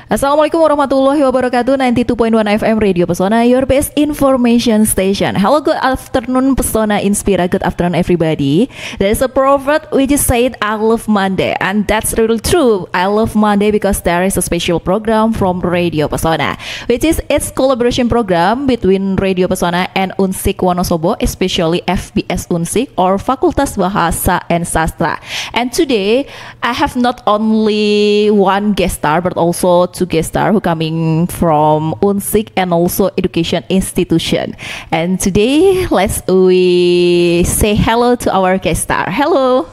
Assalamualaikum warahmatullahi wabarakatuh. 92.1 FM Radio Pesona, your best information station. Hello, good afternoon Pesona Inspira. Good afternoon everybody. There is a proverb which is said, I love Monday, and that's really true. I love Monday because there is a special program from Radio Pesona, which is its collaboration program between Radio Pesona and Unsik Wonosobo, especially FBS Unsik or Fakultas Bahasa and Sastra. And today I have not only one guest star but also two guest stars who coming from Unsik and also education institution. And today we say hello to our guest star. Hello.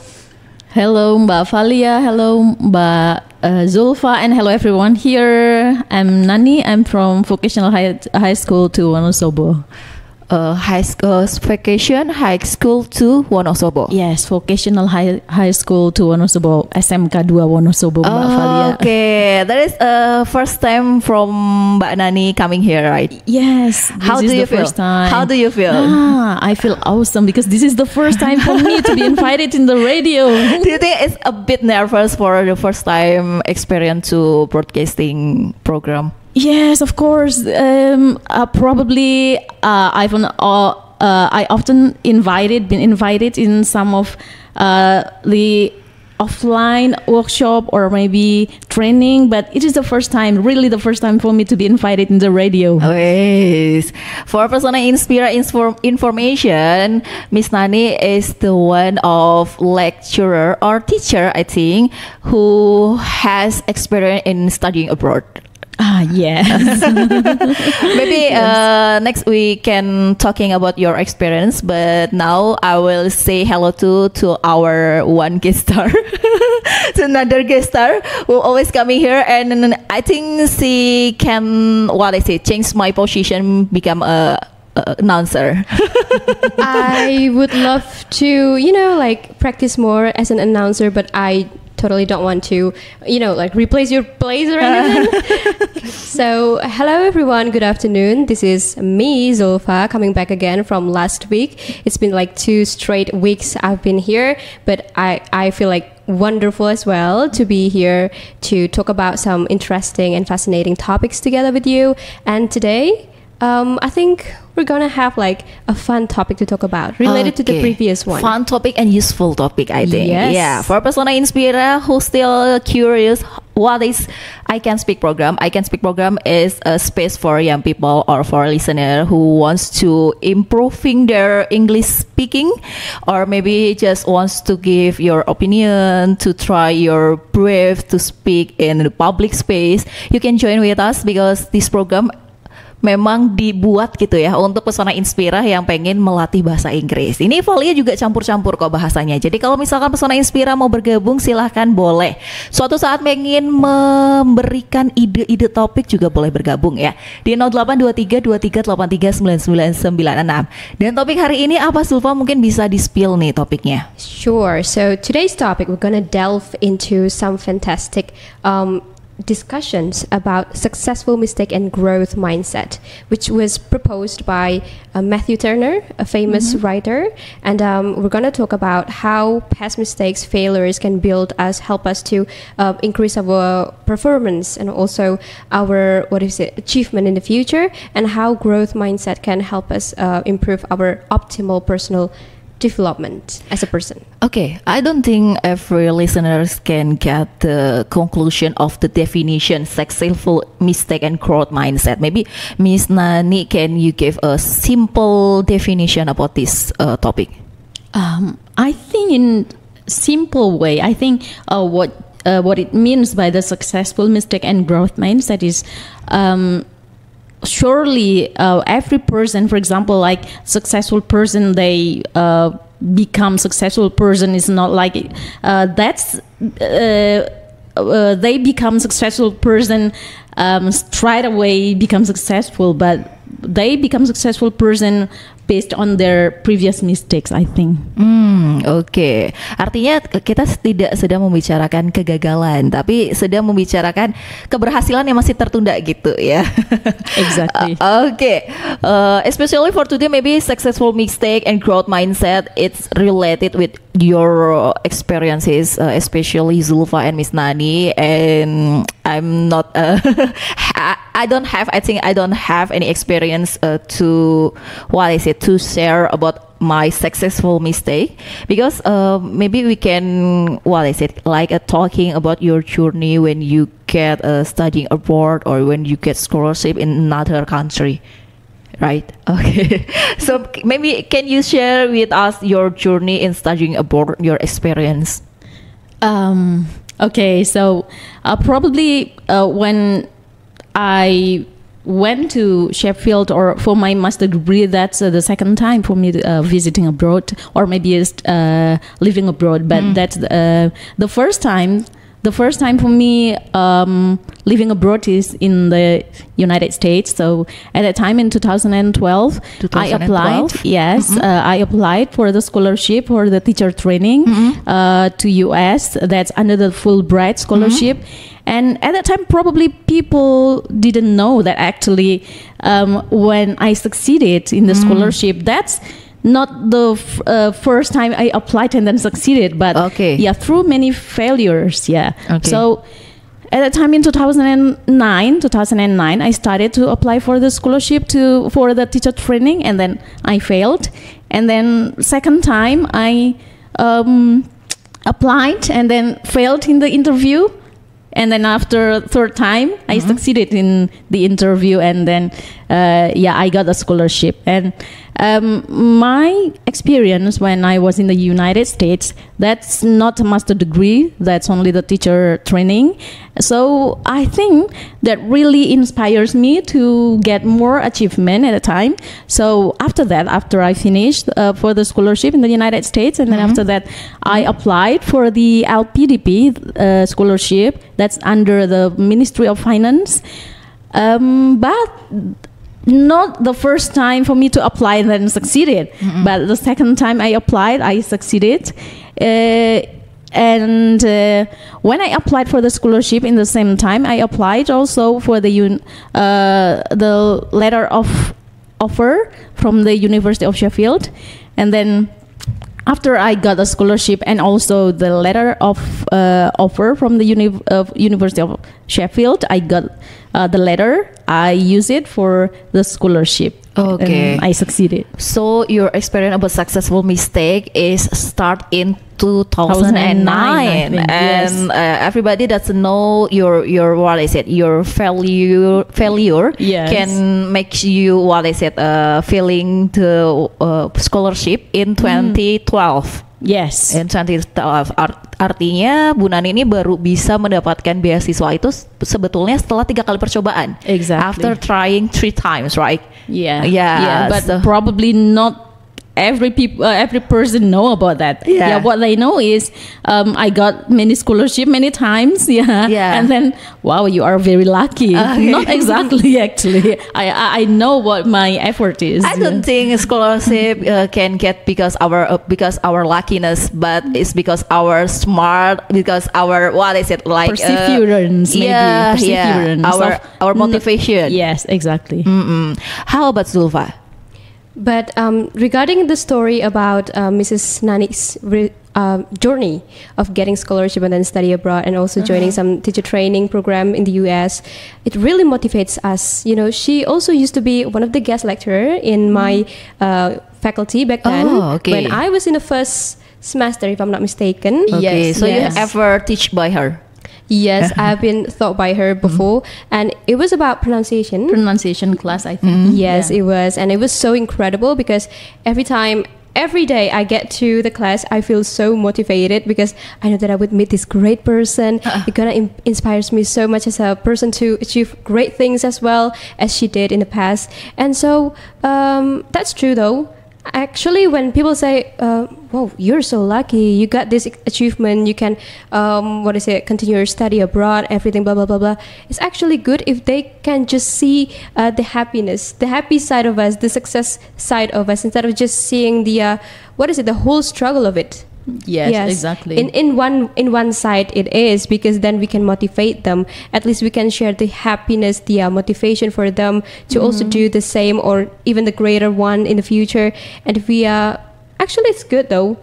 Hello Mbak Valia, hello Mbak Zulfa, and hello everyone here. I'm Nani, I'm from Vocational High School to Wonosobo. High school to Wonosobo. Yes, Vocational High School to Wonosobo, SMK 2 Wonosobo, Mbak Valia. Okay, that is first time from Mbak Nani coming here, right? Yes. How do you feel? How do you feel? I feel awesome because this is the first time for me to be invited in the radio. Do you think it's a bit nervous for the first time experience to broadcasting program? Yes, of course. Probably I often been invited in some of the offline workshop or maybe training, but it is the first time, really the first time for me to be invited in the radio. Yes. For Pesona Inspira information, Miss Nani is the one of lecturer or teacher, I think, who has experience in studying abroad. Yes. Maybe next we can talking about your experience, but now I will say hello to our one guest star, to another guest star who always coming here, and I think she can change my position, become a announcer. I would love to practice more as an announcer, but I totally don't want to replace your place or anything. So hello everyone, good afternoon. This is me, Zulfa, coming back again from last week. It's been like 2 straight weeks I've been here, but I feel like wonderful as well to be here to talk about some interesting and fascinating topics together with you. And today I think we're gonna have like a fun topic to talk about related to the previous one. Fun topic and useful topic, I think. Yes. Yeah, for Pesona Inspira who still curious what is I Can Speak program. I Can Speak program is a space for young people or for listener who wants to improving their English speaking, or maybe just wants to give your opinion, to try your brave to speak in the public space. You can join with us because this program memang dibuat gitu ya untuk Pesona Inspira yang pengen melatih bahasa Inggris. Ini Valia juga campur-campur kok bahasanya. Jadi kalau misalkan Pesona Inspira mau bergabung silahkan boleh. Suatu saat pengen memberikan ide-ide topik juga boleh bergabung ya. Di 082323839996. Dan topik hari ini apa, Zulfa? Mungkin bisa di-spill nih topiknya. Sure. So today's topic we're gonna delve into some fantastic discussions about successful mistake and growth mindset, which was proposed by Matthew Turner, a famous writer, and we're going to talk about how past mistakes, failures can help us to increase our performance and also our achievement in the future, and how growth mindset can help us improve our optimal personal development as a person. Okay, I don't think every listeners can get the conclusion of the definition successful mistake and growth mindset. Maybe Miss Nani, can you give a simple definition about this topic? I think in simple way, I think what it means by the successful mistake and growth mindset is surely every person, for example, like successful person, they become successful person is not like they become successful person straight away become successful, but they become successful person based on their previous mistakes, I think. Oke. Artinya kita tidak sedang membicarakan kegagalan, tapi sedang membicarakan keberhasilan yang masih tertunda gitu ya. Exactly. Okay. Especially for today, maybe successful mistake and growth mindset, it's related with your experiences, especially Zulfa and Miss Nani. And I'm not. I don't have. I think I don't have any experience to to share about my successful mistake, because maybe we can like talking about your journey when you get studying abroad or when you get scholarship in another country. Right. Okay. So maybe can you share with us your journey in studying abroad, your experience? Okay. So probably when I went to Sheffield or for my master degree, that's the second time for me visiting abroad, or maybe living abroad. But that's the first time. The first time for me living abroad is in the United States. So at that time in 2012, I applied. Yes, I applied for the scholarship for the teacher training to US. That's under the Fulbright scholarship. And at that time, probably people didn't know that actually when I succeeded in the scholarship, that's not the first time I applied and then succeeded, but through many failures. So at that time in 2009, I started to apply for the scholarship for the teacher training, and then I failed. And then second time I applied and then failed in the interview. And then after third time, I succeeded in the interview, and then I got a scholarship. And my experience when I was in the United States, that's not a master degree, that's only the teacher training. So I think that really inspires me to get more achievement at a time. So after that, after I finished for the scholarship in the United States, and then after that, I applied for the LPDP scholarship. That's under the Ministry of Finance. But not the first time for me to apply and then succeeded, but the second time I applied, I succeeded. And when I applied for the scholarship in the same time, I applied also for the letter of offer from the University of Sheffield. And then after I got a scholarship and also the letter of offer from the University of Sheffield, I got the letter. I use it for the scholarship. Okay. And I succeeded. So your experience about successful mistake is start in 2009, I think, and everybody doesn't know your your failure can make you feeling the scholarship in 2012. Yes. In 2012. Artinya Bu Nani ini baru bisa mendapatkan beasiswa itu sebetulnya setelah 3 kali percobaan. Exactly. After trying 3 times, right? Yeah. But probably not every person know about that. What they know is I got many scholarship many times. And then wow, you are very lucky. Not exactly actually. I know what my effort is. I don't think scholarship can get because our luckiness, but it's because our smart, because our perseverance, our motivation. Yes, exactly. How about Zulfa? But regarding the story about Mrs. Nani's journey of getting scholarship and then study abroad, and also joining some teacher training program in the US, it really motivates us. You know, she also used to be one of the guest lecturer in my faculty back then when I was in the first semester, if I'm not mistaken. Okay, so you ever teach by her? Yes, I've been taught by her before, and it was about pronunciation class, I think. Yes, it was, and it was so incredible because every day I get to the class, I feel so motivated because I know that I would meet this great person. It gonna inspires me so much as a person to achieve great things as well as she did in the past. And so that's true though. Actually, when people say, "Wow, you're so lucky! You got this achievement. You can, continue your study abroad, everything, blah blah blah blah." It's actually good if they can just see the happiness, the happy side of us, the success side of us, instead of just seeing the the whole struggle of it. Yes, exactly. In one side it is, because then we can motivate them. At least we can share the happiness, the motivation for them to also do the same or even the greater one in the future. And if we actually, it's good though.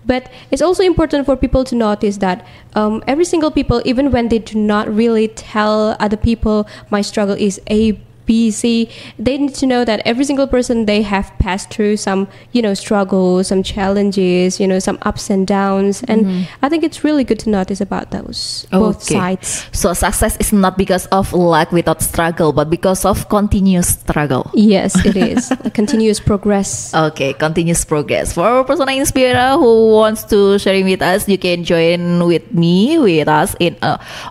But it's also important for people to notice that every single people, even when they do not really tell other people my struggle is A, B, C, they need to know that every single person, they have passed through some, struggles, some challenges, some ups and downs. And I think it's really good to notice about those both sides. So success is not because of luck without struggle, but because of continuous struggle. Yes, it is. A continuous progress. Okay, continuous progress. For Persona Inspira who wants to sharing with us, you can join with us in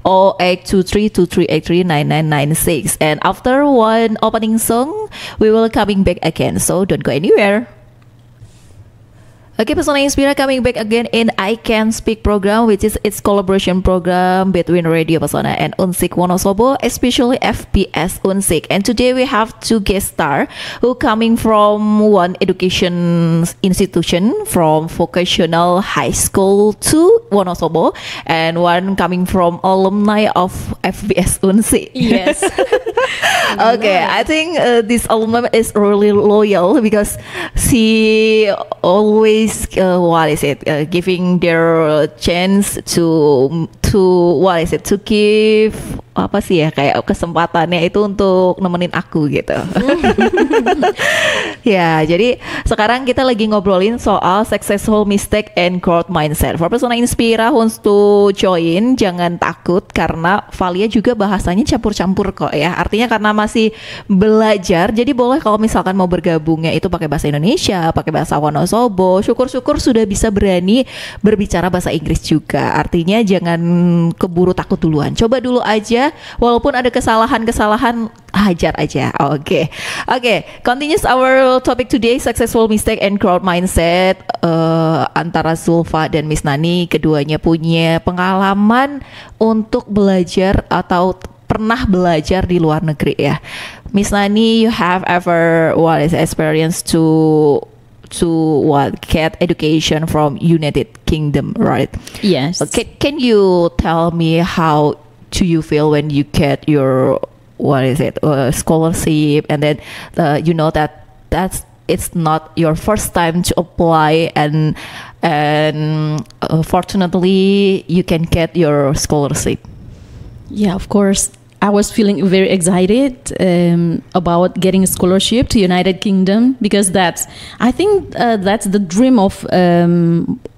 082323839996. And after one opening song, we will coming back again. So don't go anywhere. Okay, Pesona Inspira coming back again in I Can Speak program, which is its collaboration program between Radio Pesona and Unsik Wonosobo, especially FPS Unsik. And today we have two guest star who coming from one education institution from vocational high school to Wonosobo, and one coming from alumni of FPS Unsik. Yes. Okay, I think this alumni is really loyal because she always giving their chance to give apa sih ya, kayak kesempatannya itu untuk nemenin aku gitu. Ya, jadi sekarang kita lagi ngobrolin soal successful mistake and growth mindset. For Persona Inspira wants to join, jangan takut karena Valia juga bahasanya campur-campur kok ya. Artinya karena masih belajar, jadi boleh kalau misalkan mau bergabungnya itu pakai bahasa Indonesia, pakai bahasa Wonosobo. Syukur-syukur sudah bisa berani berbicara bahasa Inggris juga. Artinya jangan keburu takut duluan. Coba dulu aja, walaupun ada kesalahan-kesalahan, hajar aja. Oke. Continues our topic today, successful mistake and growth mindset. Antara Zulfa dan Miss Nani, keduanya punya pengalaman untuk belajar atau pernah belajar di luar negeri ya. Miss Nani, you have ever experience to get education from United Kingdom, right? Yes. Okay, can you tell me how do you feel when you get your scholarship, and then that's it's not your first time to apply, and fortunately you can get your scholarship? Yeah, of course. I was feeling very excited about getting a scholarship to United Kingdom, because I think that's the dream of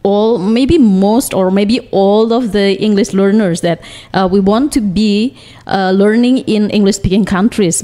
most or maybe all of the English learners, that we want to be learning in English-speaking countries,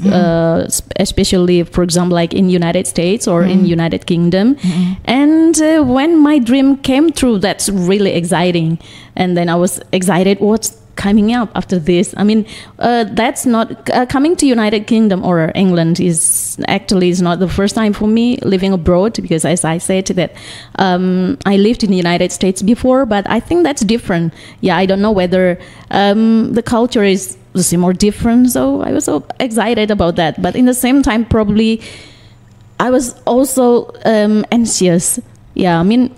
especially, for example, like in United States or in United Kingdom. And when my dream came true, that's really exciting. And then I was excited what's coming up after this. I mean, that's not coming to United Kingdom or England is not the first time for me living abroad, because as I said that I lived in the United States before, but I think that's different. Yeah, I don't know whether the culture is the same or different, so I was so excited about that. But in the same time, probably I was also anxious. Yeah, I mean,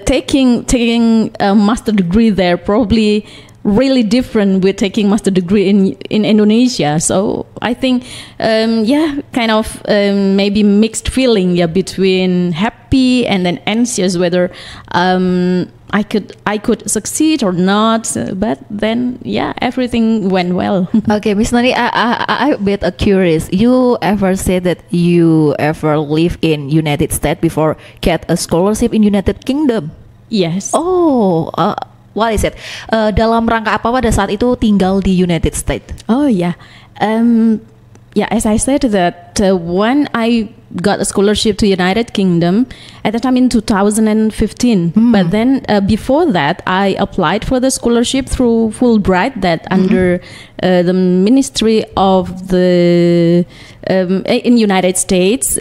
taking a master degree there probably really different with taking master degree in Indonesia. So I think maybe mixed feeling between happy and then anxious whether I could succeed or not, but then everything went well. Okay, Miss Nani, I bit curious. You ever said that you ever live in United States before get a scholarship in United Kingdom? Yes. Oh, what is it? Dalam rangka apa pada saat itu tinggal di United States? Oh yeah, as I said that when I got a scholarship to United Kingdom at the time in 2015. But then before that, I applied for the scholarship through Fulbright, that under the Ministry of the in United States.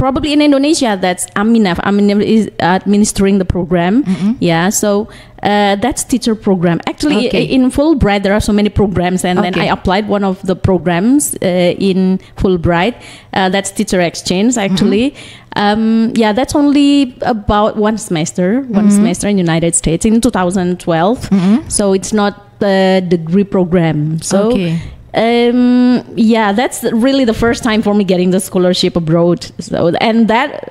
Probably in Indonesia, that's Aminaf. Aminaf is administering the program. Yeah, so that's teacher program. Actually, in Fulbright, there are so many programs, and then I applied one of the programs in Fulbright. That's teacher exchange, actually. That's only about one semester in United States in 2012. So it's not the degree program. So. Yeah, that's really the first time for me getting the scholarship abroad. So, and that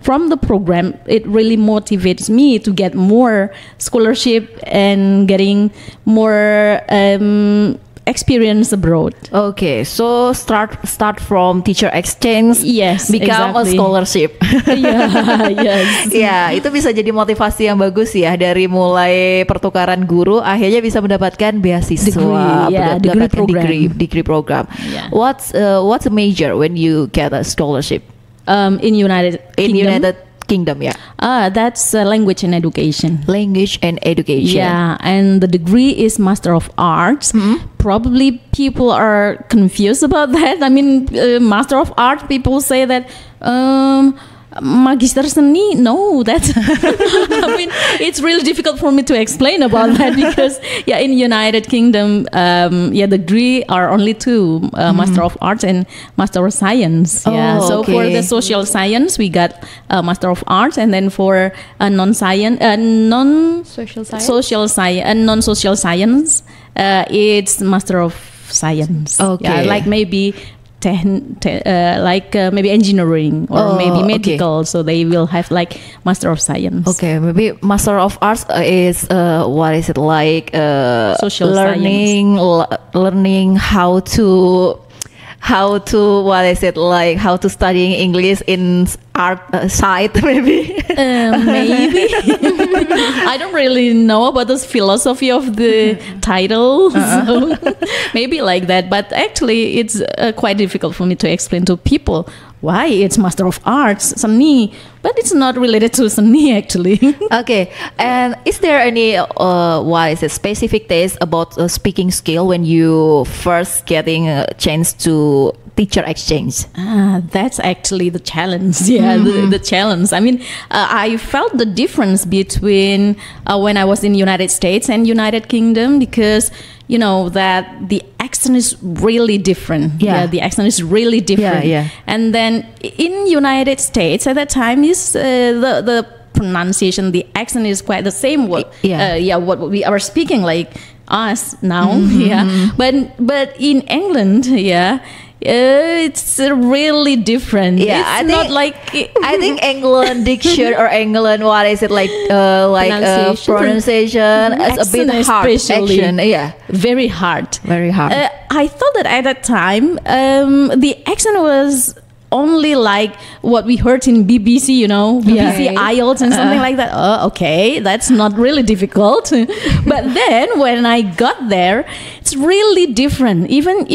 from the program, it really motivates me to get more scholarship and getting more experience abroad. Okay, so start from teacher exchange, Yes, become a exactly. scholarship. Yeah, yes. Ya, itu bisa jadi motivasi yang bagus ya, dari mulai pertukaran guru akhirnya bisa mendapatkan beasiswa, Degree, yeah, degree mendapatkan program. degree program. Yeah. What's a major when you get a scholarship In United in Kingdom. United Kingdom? Yeah, That's language and education. language and education. Yeah, and the degree is Master of Arts. Probably people are confused about that. I mean, Master of Arts, people say that Magister Seni. No, that's. I mean, it's really difficult for me to explain about that because, yeah, in United Kingdom, yeah, the degree are only two: Master of Arts and Master of Science. Yeah, Oh, so for okay. the social science, we got Master of Arts, and then for non-science, Social science. social science and non-social science, it's Master of Science. Okay. Yeah, like maybe maybe engineering or Oh, maybe okay. medical. So they will have like Master of Science. Okay, maybe Master of Arts is what is it like? Social learning how to what is it like? How to studying English in art side maybe. Maybe. I don't really know about the philosophy of the title. So maybe like that. But actually, it's quite difficult for me to explain to people why it's Master of Arts, Seni. But it's not related to Seni actually. Okay, and is there any what is it specific taste about speaking skill when you first getting a chance to teacher exchange? That's actually the challenge. Yeah, the challenge. I mean, I felt the difference between when I was in United States and United Kingdom because you know that the accent is really different. Yeah. The accent is really different. Yeah. And then in United States at that time is the pronunciation, the accent is quite the same. What what we are speaking like us now. Yeah, but in England, yeah. It's really different. Yeah, it's I not think- like I think England diction or England what is it like pronunciation is a bit Accent hard. especially. Action, yeah, very hard. very hard. I thought that at that time the accent was only like what we heard in BBC, you know, BBC Yeah. IELTS and something like that. Oh, okay, that's not really difficult. But then when I got there, it's really different. Even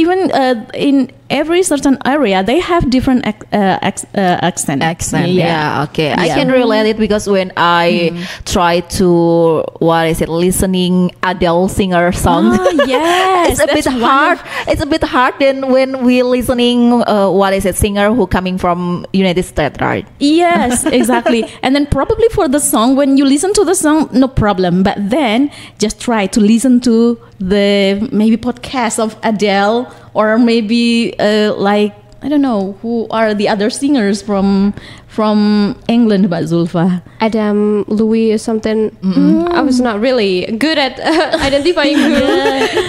in every certain area, they have different accent. Yeah, okay. I Yeah. can relate it because when I try to listening Adele singer song, Yes, it's a bit that's hard. It's a bit hard than when we listening singer who coming from United States, right? Yes, exactly. And then probably for the song, when you listen to the song, no problem. But then just try to listen to the maybe podcast of Adele or maybe like I don't know who are the other singers from England, Mbak Zulfa. Adam, Louis, or something. I was not really good at identifying who.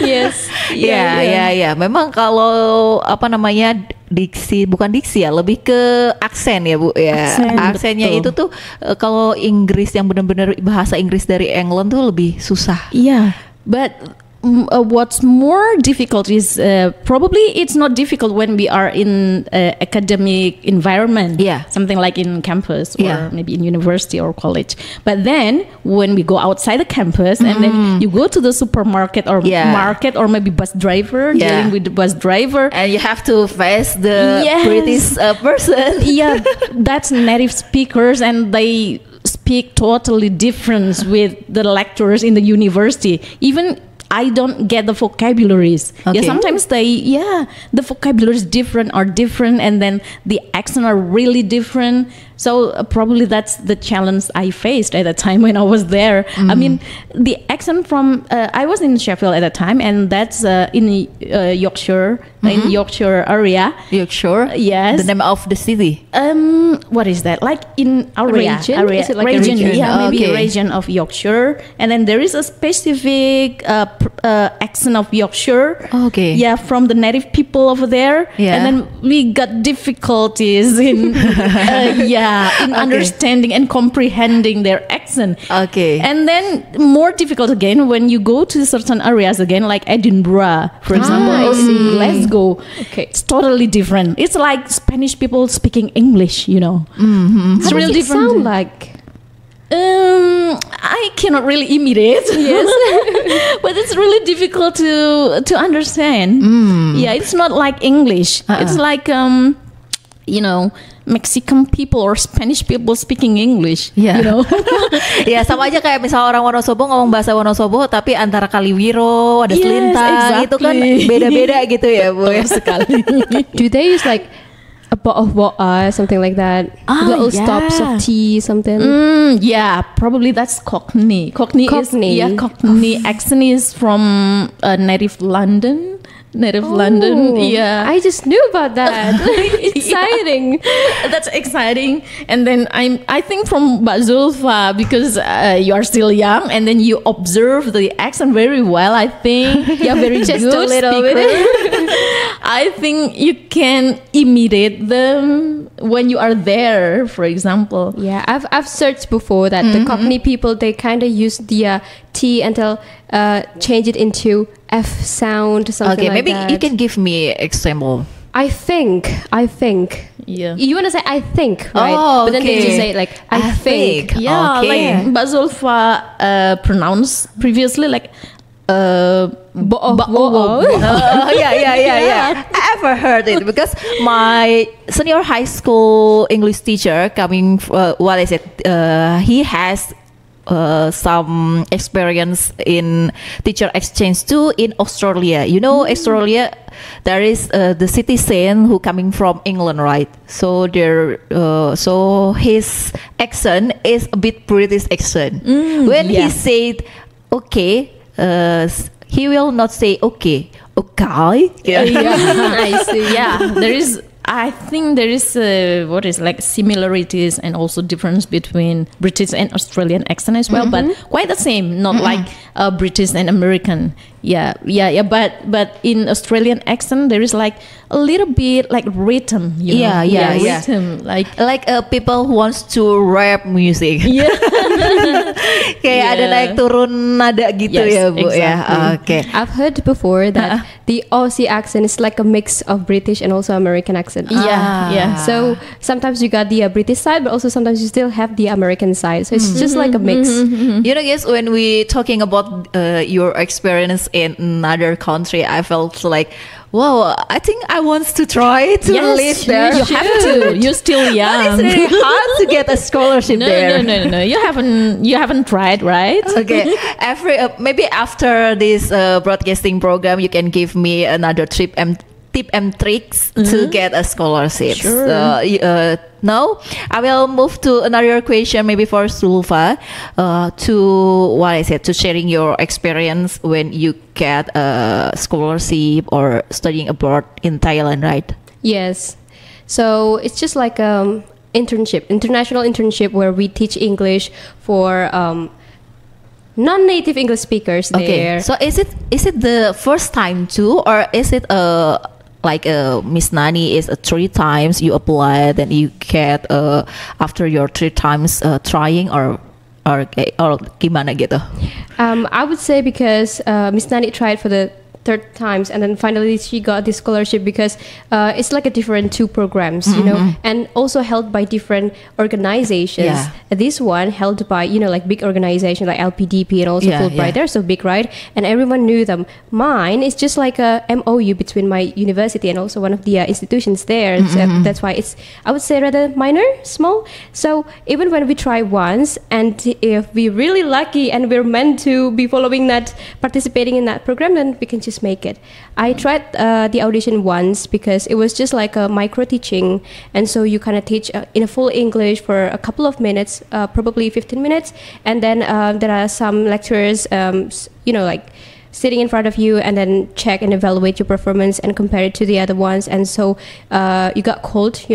Yes. Ya. Memang kalau bukan diksi ya, lebih ke aksen ya Bu ya. Aksen, Aksennya betul. itu tuh kalau Inggris yang benar-benar bahasa Inggris dari England tuh lebih susah. Yeah, but what's more difficult is probably it's not difficult when we are in academic environment, Yeah. something like in campus or Yeah. maybe in university or college. But then when we go outside the campus and then you go to the supermarket or Yeah. market or maybe bus driver, Yeah. dealing with the bus driver. And you have to face the Yes. British person. Yeah, that's native speakers and they speak totally different with the lecturers in the university. Even I don't get the vocabularies. Okay. Yeah, sometimes the vocabularies are different, and then the accent are really different. So probably that's the challenge I faced at the time when I was there. I mean, the accent from I was in Sheffield at the time, and that's in Yorkshire, in Yorkshire area. Yorkshire. Yes. The name of the city. What is that? Like in Region? Is it like a region? region? Yeah, maybe a Okay. region of Yorkshire, and then there is a specific accent of Yorkshire. Okay. Yeah, from the native people over there. Yeah. And then we got difficulties in in understanding and comprehending their accent. Okay. And then more difficult again when you go to certain areas again, like Edinburgh, for example, I or see. Glasgow. Okay. It's totally different. It's like Spanish people speaking English, you know. It's How really does it different. sound like? I cannot really imitate. Yes, but it's really difficult to understand. Yeah, it's not like English. It's like you know, Mexican people or Spanish people speaking English. Yeah. You know. Ya sama aja kayak misal orang Wonosobo ngomong bahasa Wonosobo tapi antara Kaliwiro ada Yes, Selintang itu kan exactly. beda-beda gitu ya Bu ya. Sekali. Do they use like a bot of water, something like that? Little stops of tea, something. Yeah, probably that's Cockney. Cockney. Cockney. Cockney accent is from native London. London. Yeah. I just knew about that. Exciting. That's exciting. And then I think from Mbak Zulfa, because you are still young and then you observe the accent very well, I think. Yeah, very Just good a little speaker. bit. I think you can imitate them when you are there, for example. Yeah, I've searched before that the Cockney people, they kind of use the T until change it into F sound, something Okay, like maybe that. you can give me example. I think. Yeah. You want to say I think, right? Oh, But then they okay. just say it like I think. Yeah, Okay. like Mbak Zulfa pronounced previously like Bo-oh. Yeah. I ever heard it because my senior high school English teacher coming, what is it? He has some experience in teacher exchange too in Australia. You know, Australia, there is the citizen who coming from England, right? So there, so his accent is a bit British accent. When he said okay, he will not say okay. Yeah. I see. Yeah, I think there is what is like similarities and also difference between British and Australian accent as well, but quite the same, not like British and American. Yeah. But in Australian accent, there is like a little bit like rhythm. You know? Yeah. Rhythm like. Like people who wants to rap music. Yeah. Kayak ada naik turun nada gitu Yes, ya Bu ya. exactly. Oke. I've heard before that the Aussie accent is like a mix of British and also American accent. Yeah. So sometimes you got the British side, but also sometimes you still have the American side. So it's just like a mix. You know, guys, when we talking about your experience in another country, I felt like, wow, I think I want to try to live there. You have to. You're still But young. it's really hard to get a scholarship there. No. You haven't tried, right? Okay, maybe after this broadcasting program, you can give me another tip and tricks to get a scholarship. Sure. Now I will move to another question, maybe for Sulfa, to sharing your experience when you get a scholarship or studying abroad in Thailand, right? Yes. So it's just like internship, international internship where we teach English for non-native English speakers there. So is it the first time too, or is it like Miss Nani is 3 times you apply, then you get after your 3 times trying or gimana gitu? I would say because Miss Nani tried for the 3rd times and then finally she got this scholarship because it's like a different 2 programs, you know, and also held by different organizations. Yeah. This one held by, you know, like big organization like LPDP and also Fulbright. They're so big, right? And everyone knew them. Mine is just like a MOU between my university and also one of the institutions there. So that's why it's, I would say, rather minor, small. So even when we try once and if we're really lucky and we're meant to be following that, participating in that program, then we can just just make it. I tried the audition once because it was just like a micro teaching, and so you kind of teach in a full English for a couple of minutes, probably 15 minutes, and then there are some lecturers, like sitting in front of you and then check and evaluate your performance and compare it to the other ones. And so your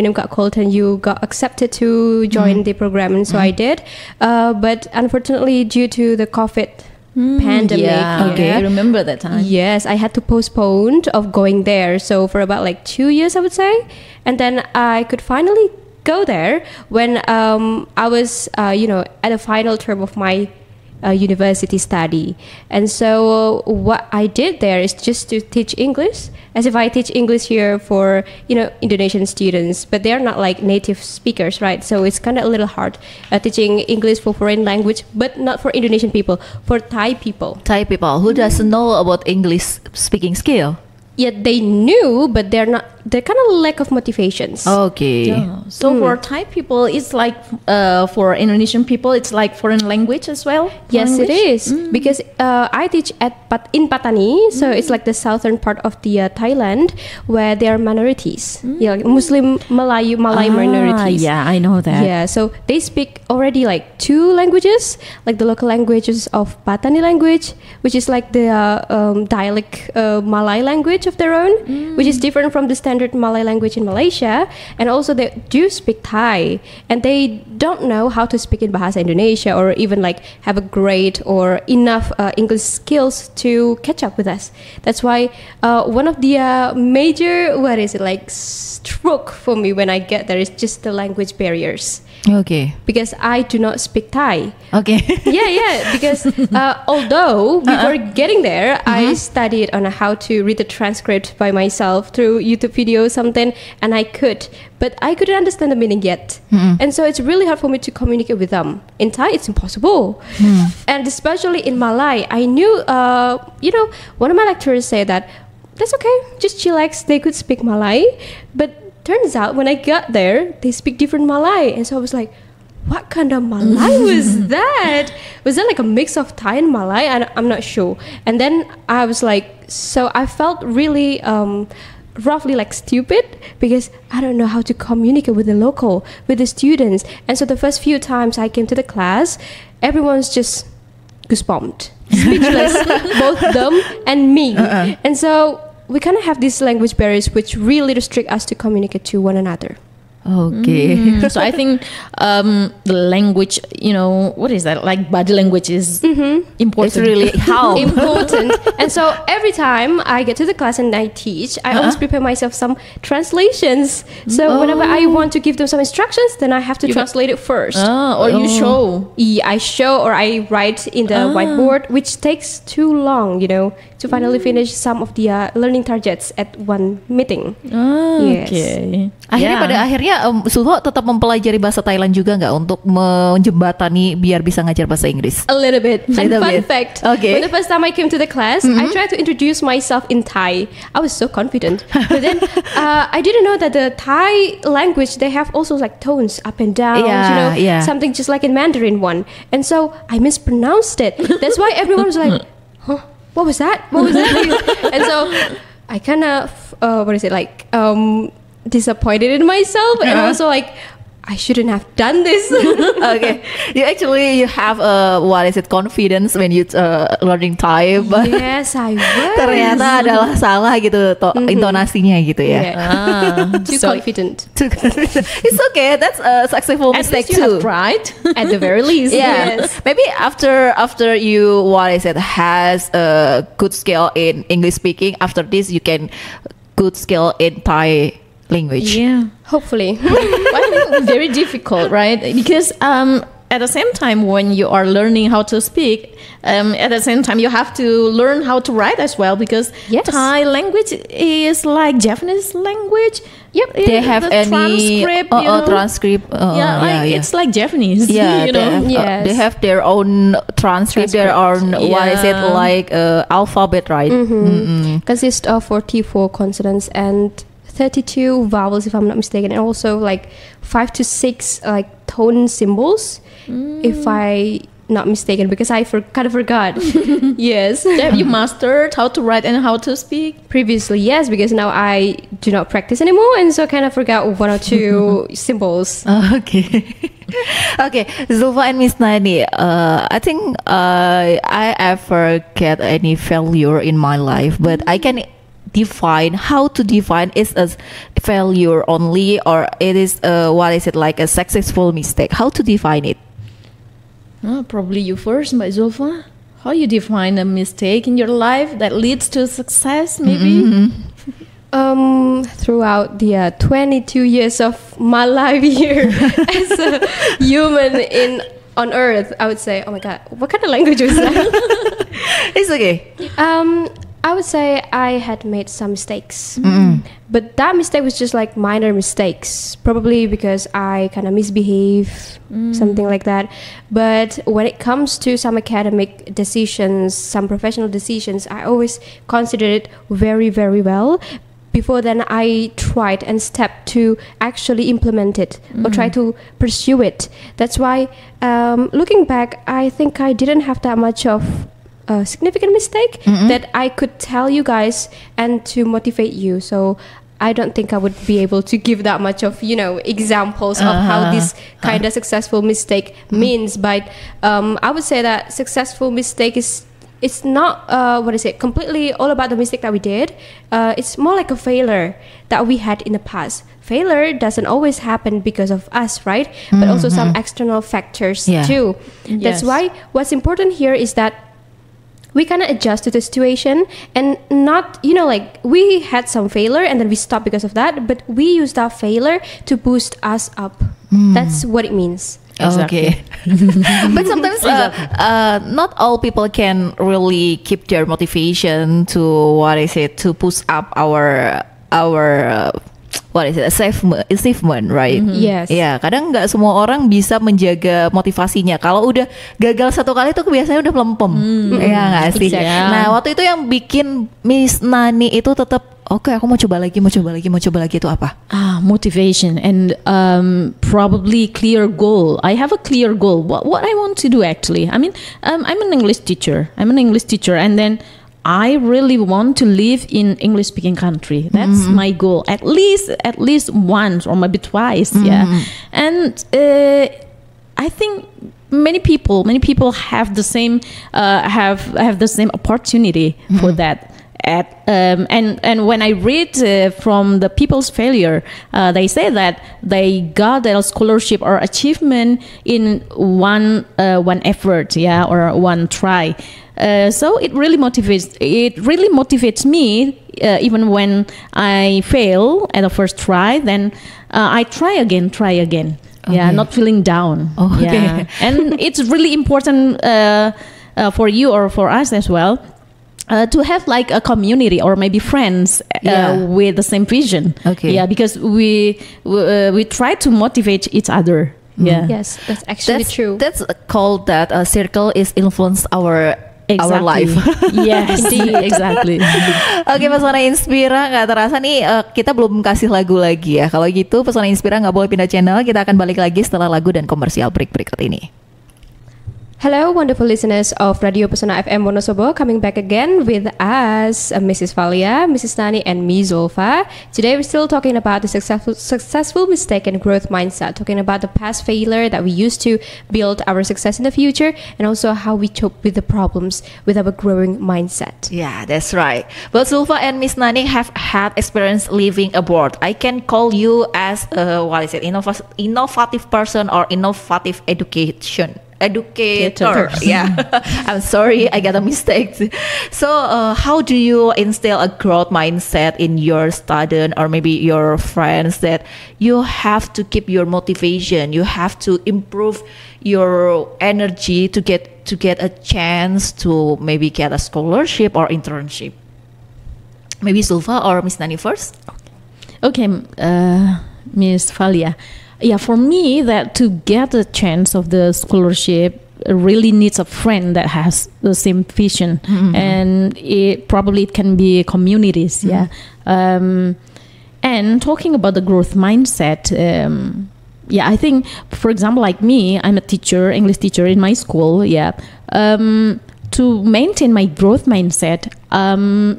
name got called and you got accepted to join the program. And so I did. But unfortunately, due to the COVID pandemic. Okay, I remember that time. Yes, I had to postpone of going there. So for about like 2 years, I would say. And then I could finally go there when I was, at the final term of my university study. And so what I did there is just to teach English, as if I teach English here for Indonesian students, but they're not like native speakers, right? So it's kind of a little hard teaching English for foreign language, but not for Indonesian people, for Thai people Who doesn't know about English speaking skill. Yet they knew, but they're kind of lack of motivations. Okay. Yeah. So for Thai people, it's like for Indonesian people, it's like foreign language as well. Yes, it is because I teach in Patani, so it's like the southern part of the Thailand where there are minorities, like Muslim, Malay minorities. Yeah, I know that. Yeah, so they speak already like 2 languages, like the local languages of Patani language, which is like the dialect Malay language of their own, which is different from the standard Malay language in Malaysia. And also they do speak Thai, and they don't know how to speak in Bahasa Indonesia or even like have a great or enough English skills to catch up with us. That's why one of the major stroke for me when I get there is just the language barriers. Okay. Because I do not speak Thai. Okay. Yeah. Because although before getting there, I studied on how to read the transcript by myself through YouTube video or something, and I could, but I couldn't understand the meaning yet. And so it's really hard for me to communicate with them. In Thai, it's impossible. And especially in Malay, I knew, one of my lecturers said that that's okay, just chillax. They could speak Malay, but turns out when I got there, they speak different Malay. And so I was like, what kind of Malay was that? Was that like a mix of Thai and Malay? I'm not sure. And then I was like, so I felt really roughly like stupid because I don't know how to communicate with with the students. And so the first few times I came to the class, everyone's just goosebumped, speechless, both them and me. And so we kind of have these language barriers which really restrict us to communicate to one another. Okay. So I think the language, what is that? Like body language is important. It's really how important. And so every time I get to the class and I teach, I always prepare myself some translations. So whenever I want to give them some instructions, then I have to translate it first. Or you show. Yeah, I show or I write in the whiteboard, which takes too long, to finally finish some of the learning targets at one meeting. Yes. Okay. Akhirnya pada akhirnya Sulho tetap mempelajari bahasa Thailand juga nggak untuk menjembatani biar bisa ngajar bahasa Inggris? A little bit. And Little fun bit. fact, Okay. when the first time I came to the class, I tried to introduce myself in Thai. I was so confident. But then I didn't know that the Thai language, they have also like tones up and down, Yeah. something just like in Mandarin one. And so I mispronounced it. That's why everyone was like, huh, what was that? What was that? And so I kind of, disappointed in myself and also like I shouldn't have done this. Okay, you have confidence when you learning Thai, but Yes, I was. ternyata adalah salah gitu intonasinya gitu ya. Yeah. Too confident. It's okay, that's a successful At mistake least you too. have tried. At the very least. Yeah, Yes. maybe after you has a good skill in English speaking. After this, you can good skill in Thai language. Yeah. Hopefully. I think very difficult, right? Because at the same time, when you are learning how to speak, at the same time you have to learn how to write as well. Because Yes. Thai language is like Japanese language. Yep. They have the any transcript, transcript? It's like Japanese. Yeah, you know. Yes. they have their own transcript, their own alphabet, right? Consists of 44 consonants and 32 vowels, if I'm not mistaken, and also like 5 to 6 like tone symbols, if I not mistaken, because I kind of forgot. Yes. Have you mastered how to write and how to speak? Previously, yes, because now I do not practice anymore, and so I kind of forgot one or two symbols. Okay. Okay, Zulfa and Miss Nani, I think I ever get any failure in my life, but I can define how to define is a failure only, or it is what is it, like a successful mistake? How to define it? Probably you first, Mbak Zulfa. How you define a mistake in your life that leads to success, maybe? Throughout the 22 years of my life here as a human on Earth, I would say, oh my God, what kind of language was that? It's okay. I would say I had made some mistakes, but that mistake was just like minor mistakes, probably because I kind of misbehave, something like that. But when it comes to some academic decisions, some professional decisions, I always consider it very, very well. Before then, I tried and stepped to actually implement it or try to pursue it. That's why, looking back, I think I didn't have that much of a significant mistake that I could tell you guys and to motivate you. So I don't think I would be able to give that much of, examples of how this kind of successful mistake means. But I would say that successful mistake it's not completely all about the mistake that we did. It's more like a failure that we had in the past. Failure doesn't always happen because of us, right? But also some external factors too. Yes. That's why what's important here is that we kind of adjust to the situation and not, we had some failure and then we stopped because of that, but we use that failure to boost us up. That's what it means. Exactly. Okay. But sometimes not all people can really keep their motivation to push up our achievement, right? Yes. Ya, kadang nggak semua orang bisa menjaga motivasinya. Kalau udah gagal satu kali tuh biasanya udah melempem, ya nggak sih? Exactly. Nah, waktu itu yang bikin Miss Nani itu tetap oke, aku mau coba lagi itu apa? Motivation and probably clear goal. I have a clear goal. What I want to do actually. I mean, I'm an English teacher. And then I really want to live in English-speaking country. That's my goal. At least once or maybe twice. Yeah, and I think many people have the same have the same opportunity for that. And when I read from the people's failure, they say that they got their scholarship or achievement in one effort, or one try. So it really motivates me. Even when I fail at the first try, then I try again. Yeah, not feeling down. Okay. Yeah. And it's really important for you or for us as well. To have like a community or maybe friends with the same vision. Okay. Yeah, because we try to motivate each other. Yeah. Yes, that's actually true. That's called that circle is influence our life. Yes, exactly. Oke, Pesona Inspira, nggak terasa nih kita belum kasih lagu lagi ya. Kalau gitu Pesona Inspira nggak boleh pindah channel. Kita akan balik lagi setelah lagu dan komersial break berikut ini. Hello, wonderful listeners of Radio Pesona FM Wonosobo, coming back again with us, Mrs. Valia, Mrs. Nani, and me, Zulfa. Today we're still talking about the successful mistake and growth mindset, talking about the past failure that we used to build our success in the future, and also how we cope with the problems with our growing mindset. Yeah, that's right. Both Zulfa and Miss Nani have had experience living abroad. I can call you as innovative person or innovative educator. Yeah. I'm sorry, I got a mistake. So how do you instill a growth mindset in your student or maybe your friends that you have to keep your motivation, you have to improve your energy to get a chance to maybe get a scholarship or internship? Maybe Zulfa or Miss Nani first? Okay, Miss Valia. Yeah, for me, that to get a chance of the scholarship really needs a friend that has the same vision, and it can be communities. Yeah, and talking about the growth mindset, I think, for example, like me, I'm a teacher, English teacher in my school. To maintain my growth mindset,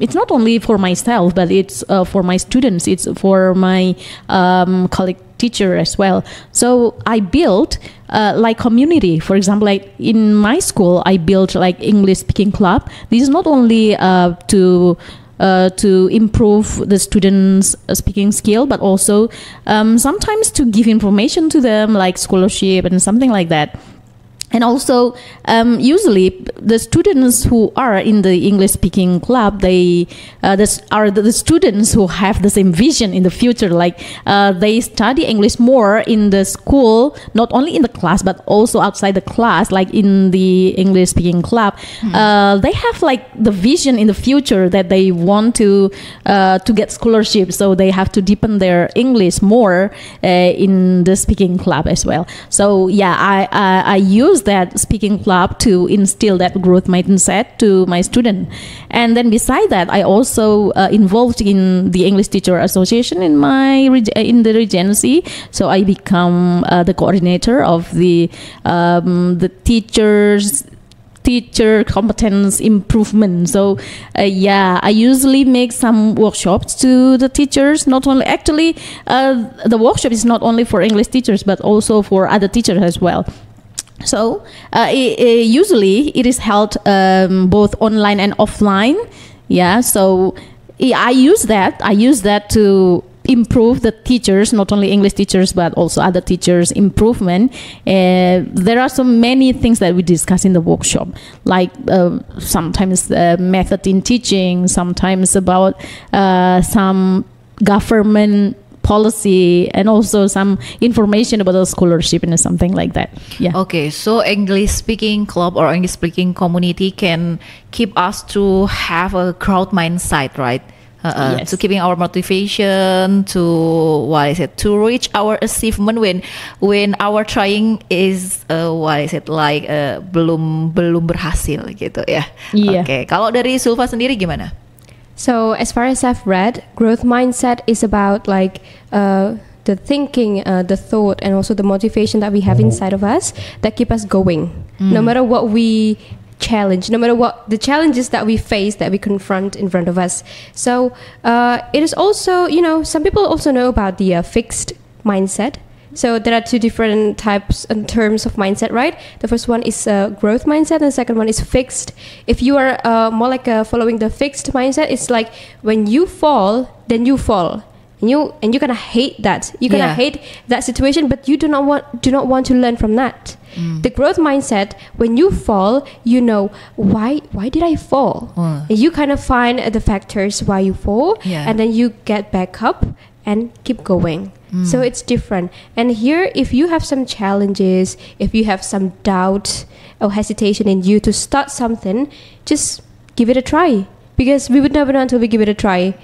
it's not only for myself, but it's for my students. It's for my colleague teacher as well. So I built like community. For example, like in my school, I built like English speaking club. This is not only to improve the students' speaking skill, but also sometimes to give information to them, like scholarship and something like that. And also, usually the students who are in the English speaking club, they are the students who have the same vision in the future. Like they study English more in the school, not only in the class, but also outside the class, like in the English speaking club. They have like the vision in the future that they want to get scholarship. So they have to deepen their English more in the speaking club as well. So yeah, I use that speaking club to instill that growth mindset to my student. And then beside that, I also involved in the English Teacher Association in the Regency. So I become the coordinator of the teacher competence improvement. So I usually make some workshops to the teachers. Not only, actually, the workshop is not only for English teachers, but also for other teachers as well. So usually it is held both online and offline. So I use that to improve the teachers, not only English teachers but also other teachers' improvement. There are so many things that we discuss in the workshop, like sometimes method in teaching, sometimes about some government policy, and also some information about the scholarship and something like that. Okay, so English speaking club or English speaking community can keep us to have a growth mindset, right? Yes. To keeping our motivation to reach our achievement when our trying is belum berhasil gitu ya. Okay, kalau dari Sulfa sendiri gimana? So as far as I've read, growth mindset is about like the thinking, the thought, and also the motivation that we have inside of us that keep us going. No matter what we challenge, no matter what the challenges that we face, that we confront in front of us. So it is also, some people also know about the fixed mindset. So there are two different types and terms of mindset, right? The first one is growth mindset, and the second one is fixed. If you are more like following the fixed mindset, it's like when you fall, then you fall, and you're gonna hate that. You're gonna hate that situation, but you do not want to learn from that. The growth mindset, when you fall, you know why did I fall? And you kind of find the factors why you fall, and then you get back up and keep going. So it's different. And here, if you have some challenges, if you have some doubt or hesitation in you to start something, just give it a try, because we would never know until we give it a try.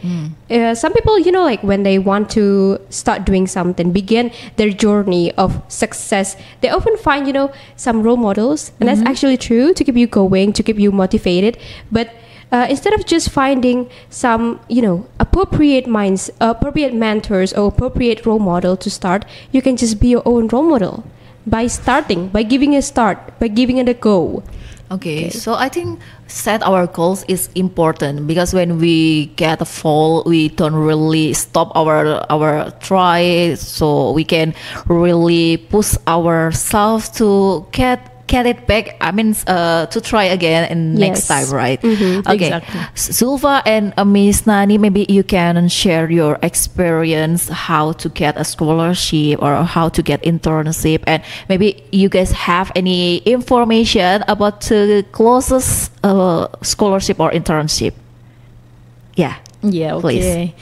Some people, like when they want to start doing something, begin their journey of success, they often find, some role models, and that's actually true, to keep you going, to keep you motivated. But instead of just finding some, appropriate mentors or appropriate role model to start, you can just be your own role model by giving it a go. Okay, so I think set our goals is important, because when we get a fall, we don't really stop our try, so we can really push ourselves to get it back. I mean, to try again and next time, right? Okay, exactly. Zulfa and Miss Nani, maybe you can share your experience how to get a scholarship or how to get internship, and maybe you guys have any information about the closest scholarship or internship. Okay. Please.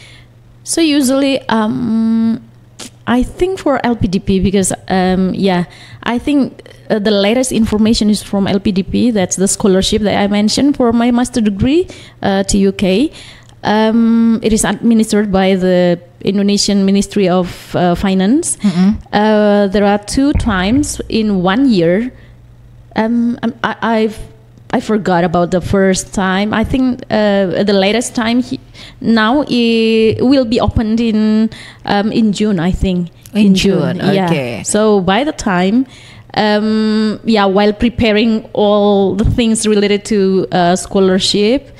So usually, I think for LPDP, because I think the latest information is from LPDP. That's the scholarship that I mentioned for my master degree to UK. It is administered by the Indonesian Ministry of Finance. There are 2 times in 1 year. I forgot about the first time. I think the latest time now it will be opened in June. I think In June, Yeah. okay. So by the time, while preparing all the things related to scholarship,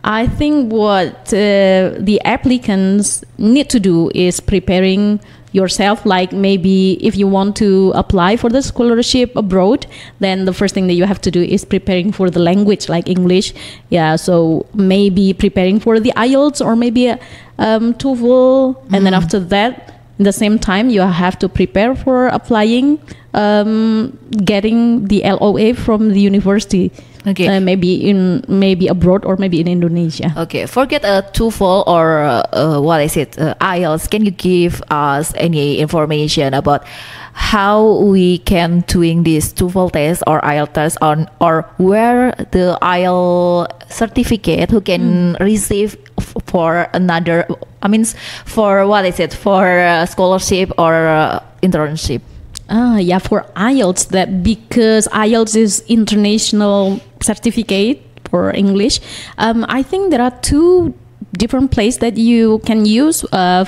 I think what the applicants need to do is preparing yourself. Like maybe if you want to apply for the scholarship abroad, then the first thing that you have to do is preparing for the language, like English. Yeah, so maybe preparing for the IELTS or maybe a TOEFL, and then after that, at the same time, you have to prepare for applying, getting the LOA from the university. Okay. Maybe abroad or maybe in Indonesia. Okay, forget a TOEFL or what is it, IELTS. Can you give us any information about how we can doing this TOEFL test or IELTS test on, or where the IELTS certificate who can receive for another? I mean, for what is it, for scholarship or internship? For IELTS, that because IELTS is international certificate for English. I think there are two different places that you can use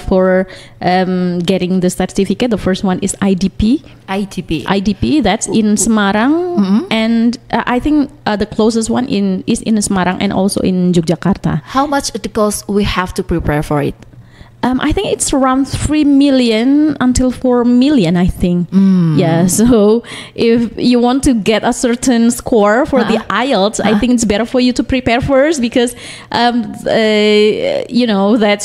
for getting the certificate. The first one is IDP. IDP, that's in Semarang, and I think the closest one is in Semarang and also in Yogyakarta. How much it costs we have to prepare for it? I think it's around 3 million until 4 million, I think. Yeah, so if you want to get a certain score for the IELTS, I think it's better for you to prepare first, because, that's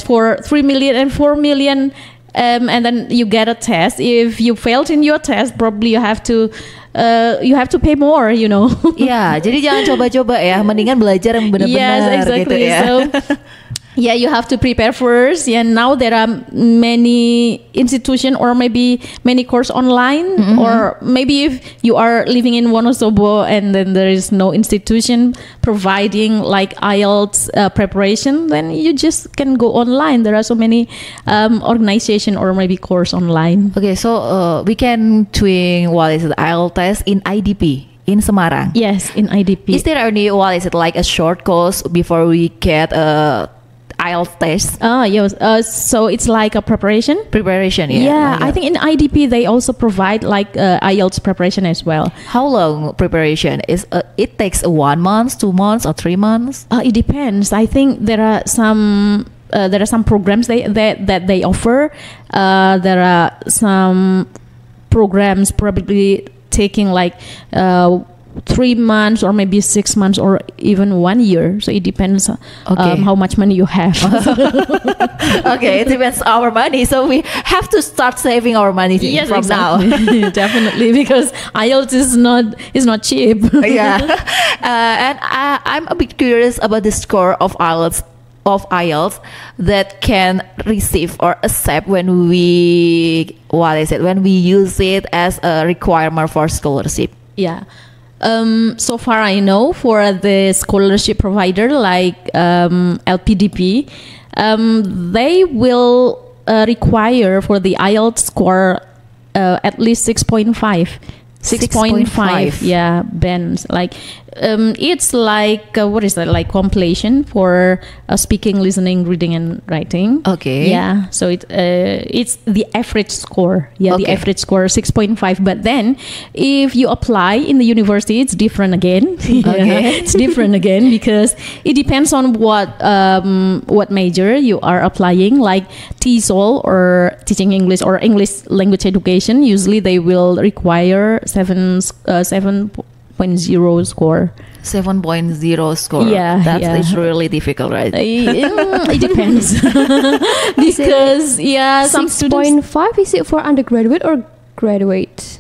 for 3 million and 4 million. And then you get a test. If you failed in your test, probably you have to pay more, Ya, jadi jangan coba-coba ya, mendingan belajar yang benar-benar. Yes, exactly. Gitu ya. So, yeah, you have to prepare first. Yeah, now there are many institution or maybe many course online, or maybe if you are living in Wonosobo and then there is no institution providing like IELTS preparation, then you just can go online. There are so many organization or maybe course online. Okay, so we can doing what is it, IELTS test in IDP in Semarang. Yes, in IDP. Is there any, what is it, like a short course before we get a IELTS test? Yes. So it's like a preparation. Preparation, yeah. Yeah, Like I think in IDP they also provide like IELTS preparation as well. How long preparation is? It takes 1 month, 2 months, or 3 months. It depends. I think there are some programs that they offer. There are some programs probably taking like 3 months or maybe 6 months or even 1 year. So it depends how much money you have. Okay, it depends our money. So we have to start saving our money from exactly. now. Definitely, because IELTS is not cheap. Yeah, and I'm a bit curious about the score of IELTS that can receive or accept when we use it as a requirement for scholarship. Yeah. So far I know for the scholarship provider like LPDP, they will require for the IELTS score at least 6.5. 6.5, yeah, bands. Like it's like what is that, like compilation for speaking, listening, reading, and writing. Okay. Yeah, so it's the average score. Yeah, Okay. the average score 6.5. But then if you apply in the university, it's different again. Okay. It's different again because it depends on what major you are applying. Like TESOL or teaching English or English language education, usually they will require 7.0 score. 7.0 score. Yeah, It's really difficult, right? It depends. Because some students. 6.5, is it for undergraduate or graduate?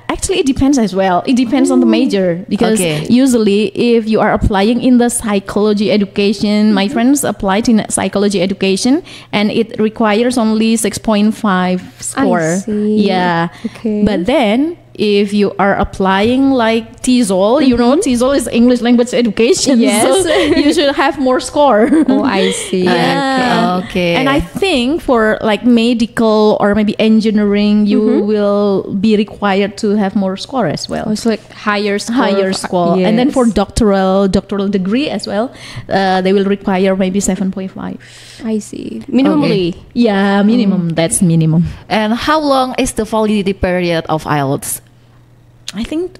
Actually it depends as well. It depends on the major, because usually if you are applying in the psychology education, my friends applied in psychology education and it requires only 6.5 score. I see. Yeah. Okay. But then if you are applying like TESOL, you know, TESOL is English language education. Yes. So you should have more score. Oh, I see. Yeah. Okay. And I think for like medical or maybe engineering, you will be required to have more score as well. Oh, it's like higher score. Higher score. And then for doctoral degree as well, they will require maybe 7.5. I see. Minimally. Yeah, minimum. That's minimum. And how long is the validity period of IELTS? I think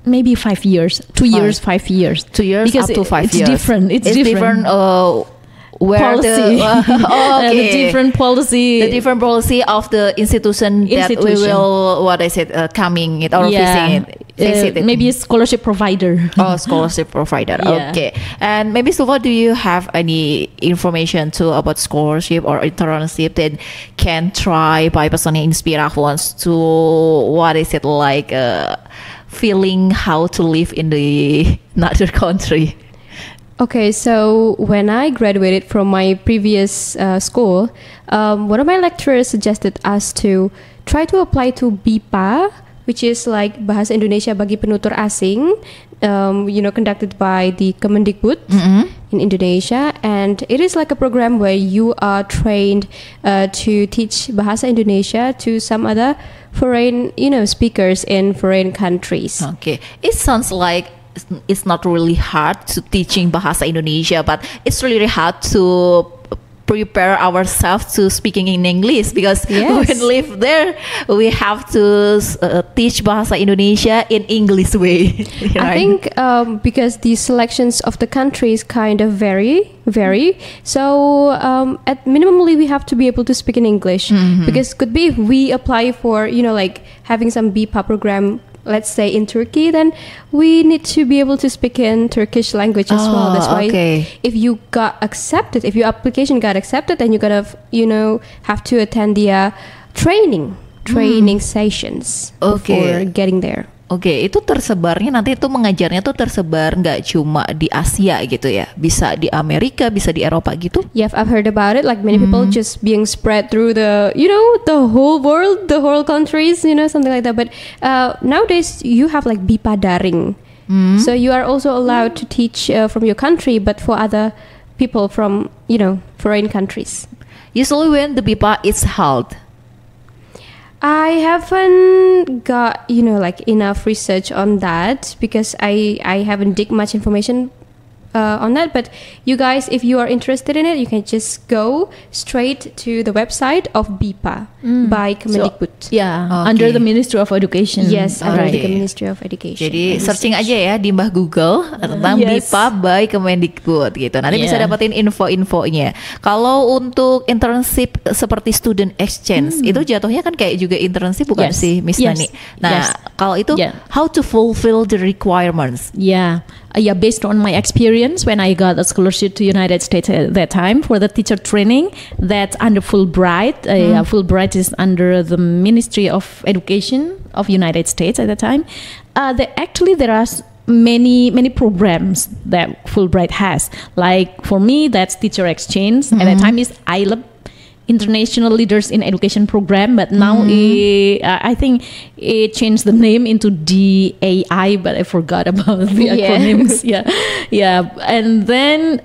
maybe 5 years. 2 years, 5 years. 2 years Because up to 5 it's years. different. It's different. Where policy. okay. The different policy. The different policy of the institution that we will, what I said, coming it or visit it. Maybe a scholarship provider. Oh, scholarship provider. Yeah. Okay. And maybe Suva, do you have any information too about scholarship or internship that can try by Pesona Inspira who wants to, what is it like, feeling how to live in the another country? Okay, so when I graduated from my previous school, one of my lecturers suggested us to try to apply to BIPA, which is like Bahasa Indonesia bagi Penutur Asing, conducted by the Kemendikbud in Indonesia. And it is like a program where you are trained to teach Bahasa Indonesia to some other foreign, speakers in foreign countries. Okay, it sounds like it's not really hard to teaching Bahasa Indonesia, but it's really hard to prepare ourselves to speaking in English, because when we live there, we have to teach Bahasa Indonesia in English way. Right? I think because the selections of the countries kind of vary. So at minimally we have to be able to speak in English, because could be if we apply for like having some BIPA program, let's say in Turkey, then we need to be able to speak in Turkish language as well. That's why if you got accepted, if your application got accepted, then you gotta, have to attend the training sessions before getting there. Oke, itu tersebarnya nanti itu mengajarnya tuh tersebar nggak cuma di Asia gitu ya, bisa di Amerika, bisa di Eropa gitu. Yeah, I've heard about it. Like many people just being spread through the, the whole world, the whole countries, something like that. But nowadays you have like BIPA daring, so you are also allowed to teach from your country, but for other people from foreign countries. Usually when the BIPA is held, I haven't got enough research on that, because I haven't dig much information on that. But you guys, if you are interested in it, you can just go straight to the website of BIPA by Kemendikbud. Under the Ministry of Education. Yes, under the Ministry of Education. Jadi searching aja ya di Mbah Google tentang BIPA by Kemendikbud gitu. Nanti bisa dapetin info-infonya. Kalau untuk internship seperti student exchange, itu jatuhnya kan kayak juga internship bukan sih, Miss Nani? Nah, kalau itu how to fulfill the requirements? Based on my experience when I got a scholarship to United States at that time for the teacher training, that's under Fulbright. Fulbright is under the Ministry of Education of United States at that time. There are many programs that Fulbright has. Like for me, that's teacher exchange. At that time is ILEP, International Leaders in Education Program, but now I think it changed the name into DAI, but I forgot about the acronyms. And then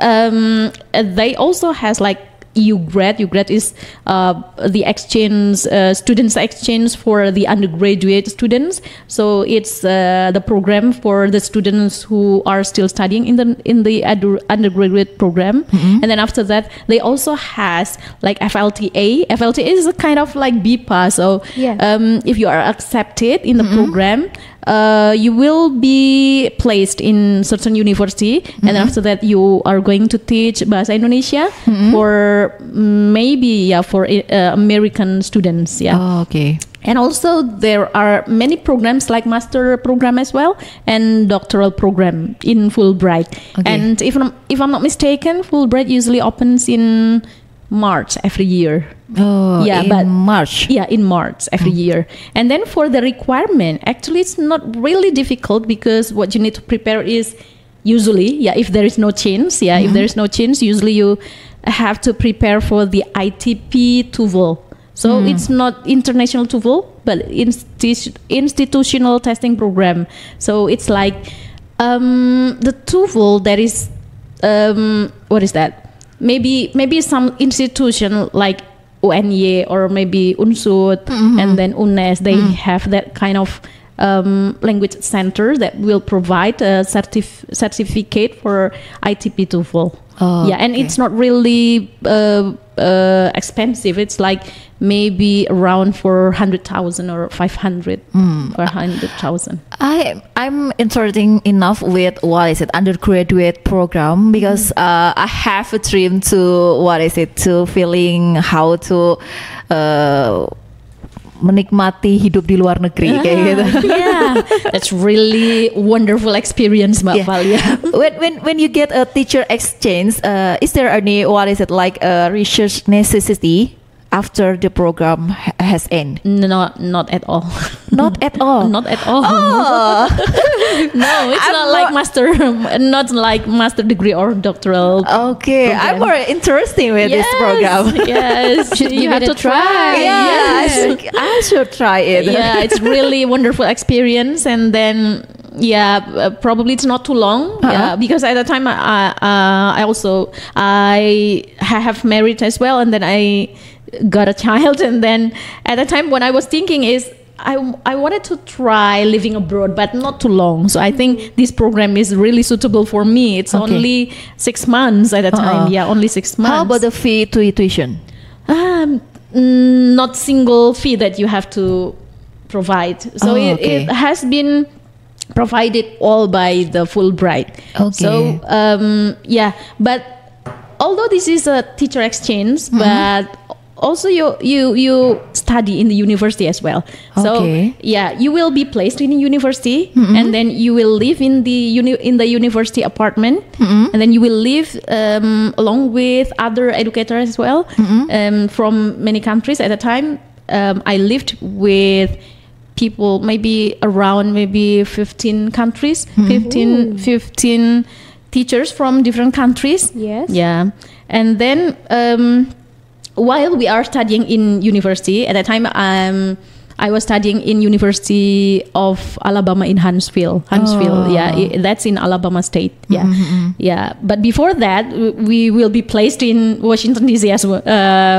they also has like UGRAD. UGRAD is the exchange, students exchange for the undergraduate students. So it's the program for the students who are still studying in the undergraduate program. And then after that, they also has like FLTA. FLTA is a kind of like BIPA. So if you are accepted in the program, you will be placed in certain university, and after that you are going to teach Bahasa Indonesia for maybe for American students. And also there are many programs like master program as well and doctoral program in Fulbright. And if I'm not mistaken, Fulbright usually opens in March every year. March. In March every year. And then for the requirement, actually it's not really difficult, because what you need to prepare is usually, if there is no change, usually you have to prepare for the ITP TOEFL So it's not international TOEFL, but institutional testing program. So it's like the TOEFL that is what is that? Maybe some institution like UNY or maybe UNSUD and then UNES, they have that kind of language center that will provide a certificate for ITP TOEFL. And it's not really expensive. It's like maybe around 400,000 or 500 or 100,000. I'm interested enough with undergraduate program because I have a dream to feeling how to menikmati hidup di luar negeri kayak gitu. Yeah, that's really wonderful experience, Mbak Valia. When you get a teacher exchange, is there any like a research necessity after the program has ended? Not at all. Not at all. Not at all. Oh. No, it's not like master degree or doctoral. Okay, program. I'm more interested with this program. Yes, you have to try. Yeah, I should try it. Yeah, it's really wonderful experience, and then probably it's not too long. Yeah, because at the time I have married as well, and then I got a child, and then at the time when I was thinking is I wanted to try living abroad, but not too long. So I think this program is really suitable for me. It's only 6 months at a time. Yeah, only 6 months. How about the fee to tuition? Not single fee that you have to provide. So it has been provided all by the Fulbright. Okay. So but although this is a teacher exchange, but also you study in the university as well. So you will be placed in a university, and then you will live in the university apartment, and then you will live along with other educators as well, from many countries. At the time, I lived with people maybe around 15 countries, 15 teachers from different countries. Yes. Yeah, and then while we are studying in university, at that time I was studying in University of Alabama in Huntsville. That's in Alabama State. Yeah. But before that, we will be placed in Washington DC as well.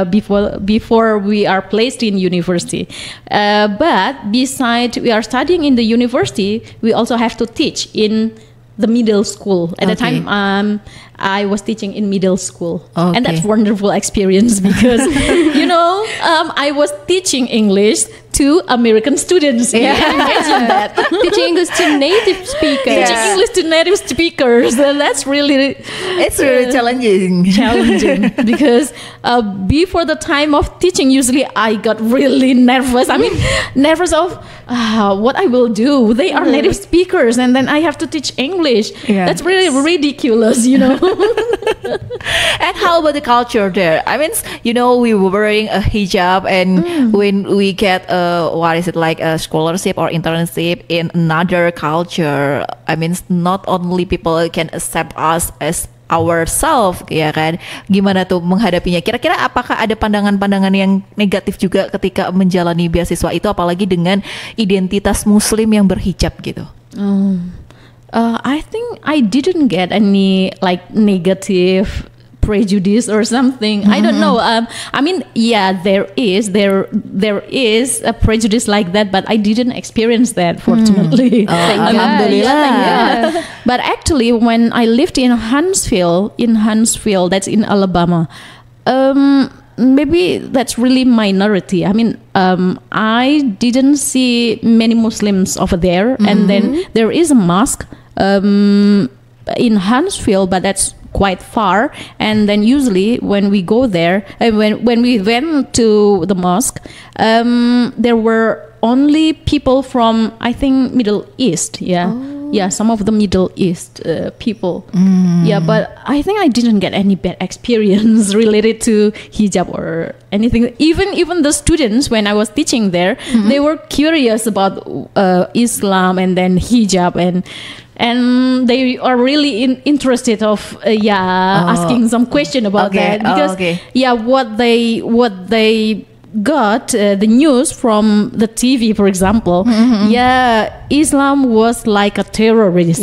Before we are placed in university. But besides we are studying in the university, we also have to teach in the middle school. At the time, I was teaching in middle school, and that's wonderful experience because I was teaching English to American students. Imagine that. Teaching English to native speakers. Teaching English to native speakers. That's really challenging because before the time of teaching, usually I got really nervous. I mean, nervous of what I will do. They are native speakers, and then I have to teach English. That's really ridiculous, And how about the culture there? I mean, we were wearing a hijab, and when we get a scholarship or internship in another culture, I mean, not only people can accept us as ourselves, ya kan? Gimana tuh menghadapinya? Kira-kira apakah ada pandangan-pandangan yang negatif juga ketika menjalani beasiswa itu, apalagi dengan identitas Muslim yang berhijab gitu? I think I didn't get any negative prejudice or something. I don't know. I mean, there is a prejudice like that, but I didn't experience that, fortunately. Alhamdulillah. But actually, when I lived in Huntsville, that's in Alabama, maybe that's really minority. I mean, I didn't see many Muslims over there, and then there is a mosque in Huntsville, but that's quite far. And then usually when we go there, when we went to the mosque, there were only people from, I think, Middle East. Some of the Middle East people. But I think I didn't get any bad experience related to hijab or anything. Even the students, when I was teaching there, they were curious about Islam and then hijab, and they are really interested of asking some question about that, because what they got the news from the TV, for example, Islam was like a terrorist.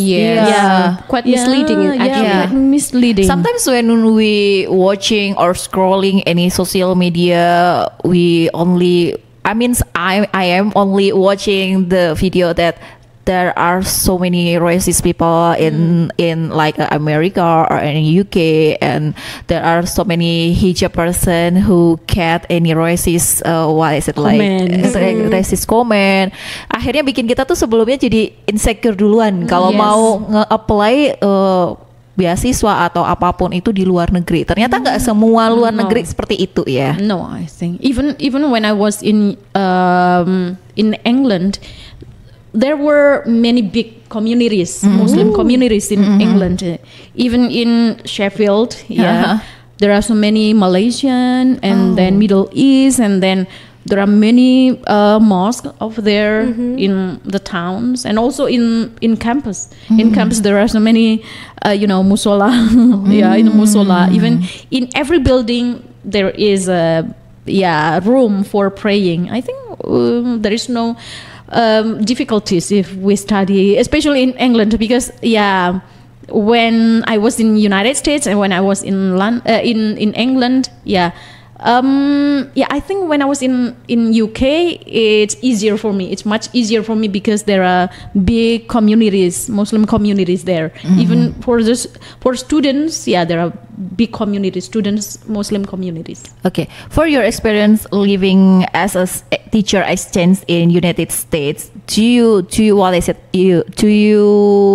Quite misleading actually. Quite misleading. Sometimes when we watching or scrolling any social media, we only, I am only watching the video that there are so many racist people in like America or in UK, and there are so many hijab person who get any racist racist comment. Akhirnya bikin kita tuh sebelumnya jadi insecure duluan kalau mau nge-apply beasiswa atau apapun itu di luar negeri. Ternyata nggak semua luar negeri seperti itu ya. No, I think even when I was in England, there were many big communities, Muslim communities in England. Even in Sheffield, there are so many Malaysian and then Middle East, and then there are many mosques over there in the towns, and also in campus. In campus, there are so many, musola. In the musola. Even in every building, there is a room for praying. I think there is no difficulties if we study, especially in England, because when I was in United States and when I was in England, I think when I was in UK, it's easier for me. It's much easier for me because there are big communities, Muslim communities there. Even for students, there are big communities, students, Muslim communities. Okay, for your experience living as a teacher exchange in United States, do you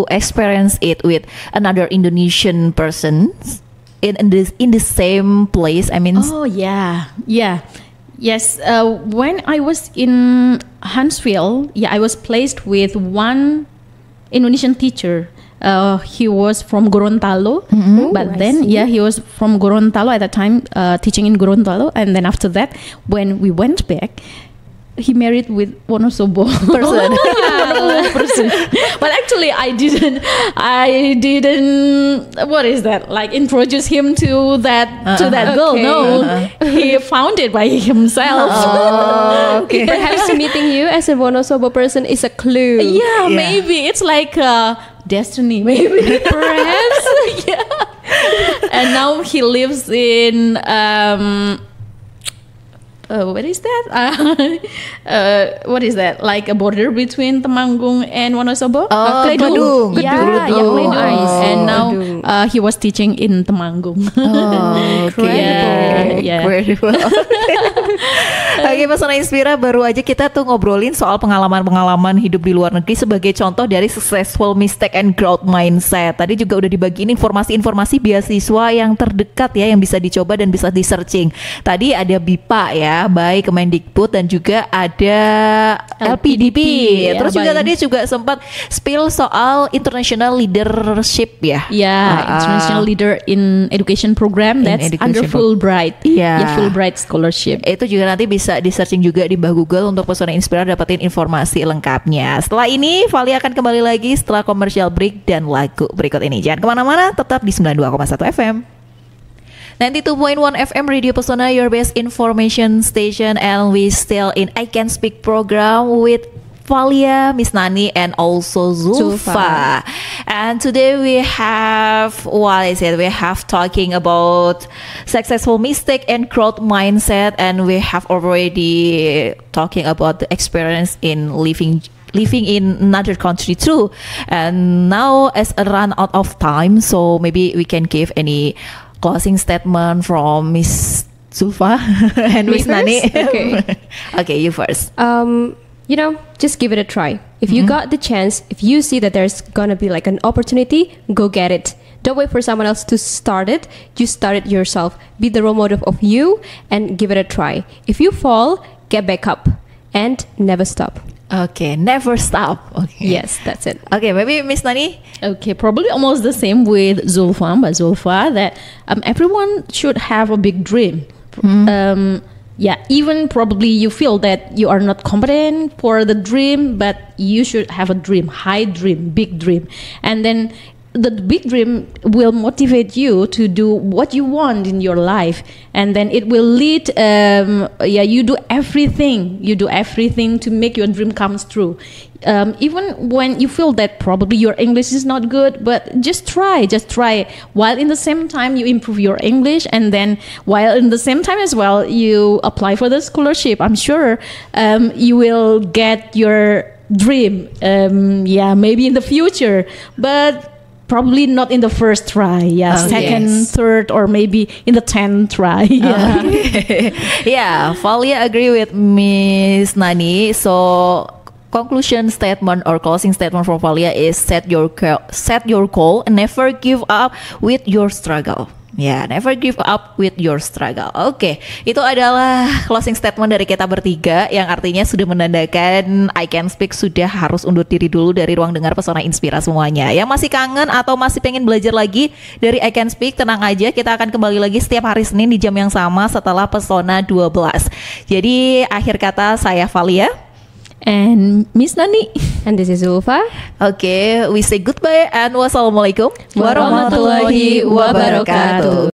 experience it with another Indonesian persons in the same place? Yes. When I was in Huntsville, I was placed with one Indonesian teacher. He was from Gorontalo, but then he was from Gorontalo at that time, teaching in Gorontalo, and then after that, when we went back, he married with Wonosobo person. But actually, I didn't. What is that? Like introduce him to that girl? No, he found it by himself. Okay. Perhaps meeting you as a Wonosobo person is a clue. Yeah, maybe it's like destiny. Maybe perhaps. And now he lives in. What is that? What is that? Like a border between Temanggung and Wonosobo? Gedung. Gedung. And now he was teaching in Temanggung. Incredible. Oke, Pesona Inspira, baru aja kita tuh ngobrolin soal pengalaman-pengalaman hidup di luar negeri sebagai contoh dari successful mistake and growth mindset. Tadi juga udah dibagiin informasi-informasi beasiswa yang terdekat ya, yang bisa dicoba dan bisa di-searching. Tadi ada BIPA ya, by Kemendikbud, dan juga ada LPDP. Terus juga tadi juga sempat spill soal international leadership ya. International leader in education program that's under Fulbright. Fulbright scholarship. Itu juga nanti bisa di-searching juga di Google untuk Pesona Inspira dapetin informasi lengkapnya. Setelah ini Vali akan kembali lagi setelah commercial break dan lagu berikut ini. Jangan kemana-mana, tetap di 92,1 FM. 92.1 FM Radio Pesona, your best information station, and we still in I Can Speak program with Valia, Miss Nani, and also Zulfa. And today we have talking about successful mistake and growth mindset, and we have already talking about the experience in living in another country too. And now as a run out of time, so maybe we can give any closing statement from Miss Zulfa and Miss Nani. Okay, you first. Just give it a try. If you got the chance, if you see that there's gonna be like an opportunity, go get it. Don't wait for someone else to start it. You start it yourself. Be the role model of you and give it a try. If you fall, get back up and never stop. Okay, never stop. Okay. Yes, that's it. Okay, maybe Miss Nani? Okay, probably almost the same with Zulfa, but Zulfa, that everyone should have a big dream. Even probably you feel that you are not competent for the dream, but you should have a dream, high dream, big dream. And then the big dream will motivate you to do what you want in your life, and then it will lead. You do everything to make your dream comes true. Even when you feel that probably your English is not good, but just try. While in the same time you improve your English, and then while in the same time as well you apply for the scholarship. I'm sure you will get your dream. Maybe in the future, but probably not in the first try. Second, third, or maybe in the 10th try. Valia agree with Miss Nani. So conclusion statement or closing statement from Valia is set your goal and never give up with your struggle. Never give up with your struggle. Oke, itu adalah closing statement dari kita bertiga, yang artinya sudah menandakan I Can Speak sudah harus undur diri dulu dari ruang dengar Pesona Inspira semuanya. Yang masih kangen atau masih pengen belajar lagi dari I Can Speak, tenang aja, kita akan kembali lagi setiap hari Senin di jam yang sama setelah Pesona 12. Jadi akhir kata saya Valia and Miss Nani, and this is Ulfa. Okay, we say goodbye and wassalamualaikum warahmatullahi wabarakatuh.